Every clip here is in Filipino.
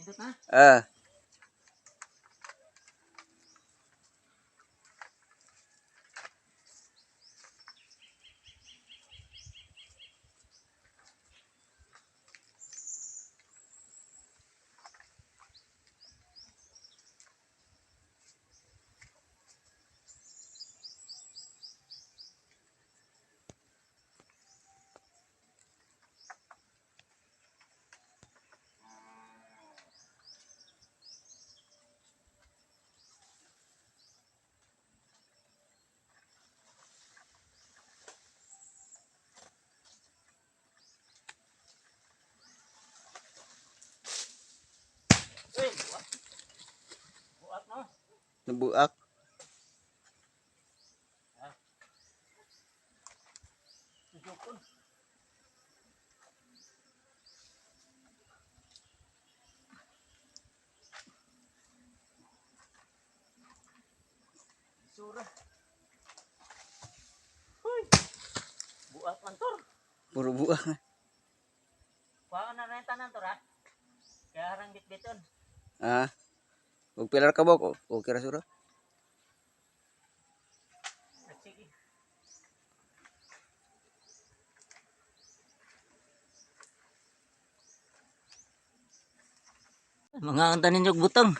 Nindot na. Ah. Uy, buak. Buak no. Nabuak. Sujukon. Surah. Uy. Buak man tor. Puro buak. Kuhaan na rin tanan tor ha. Kaya harang bitbiton. Ah. Ug pilar ka ba ko? Okay ra sura. Sige. Mga ang tanin yung butang.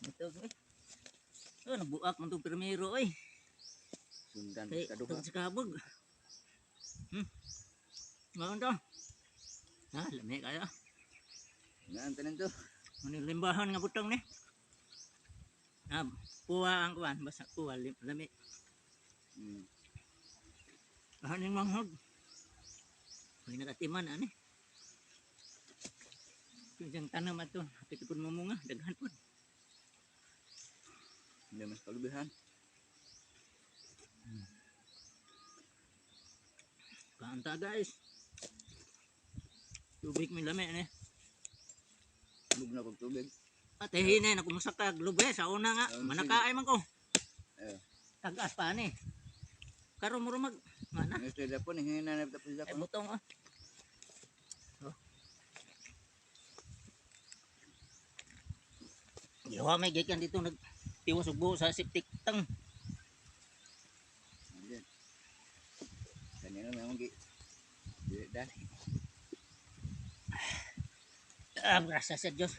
Butang eh. Oh, nabuak man itong primero eh. Sundan Kay kaduha. itong si Kabog. Mga ito. Ha, lami kaya. Naan tanan to. Manilimbahan nga butang ni. Ah, kuha ang kuhan. Basta kuha, lami. Kahaning manghod. May nakatiman ani. Yung tanam ato, kapit pun mamunga, daghan pun. Hindi mas kalubihan. Kaanta guys. Tubig may lami ani. Bug na kog tubig. Ate hinay na kumusakag lube sa una nga, manakaay man ko. Tagas pa ani. Karon mo rumag mana? Ito da po ni hinanap tapos Ay ako. butong ah. Yawa may gikan dito nagtiwas og buo sa septic tank. Kanina na akong gi. Dali. Gracias sa Diyos.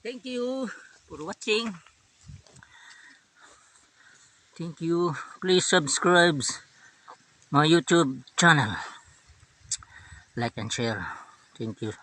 Thank you for watching. Thank you. Please subscribe my YouTube channel. Like and share. Thank you.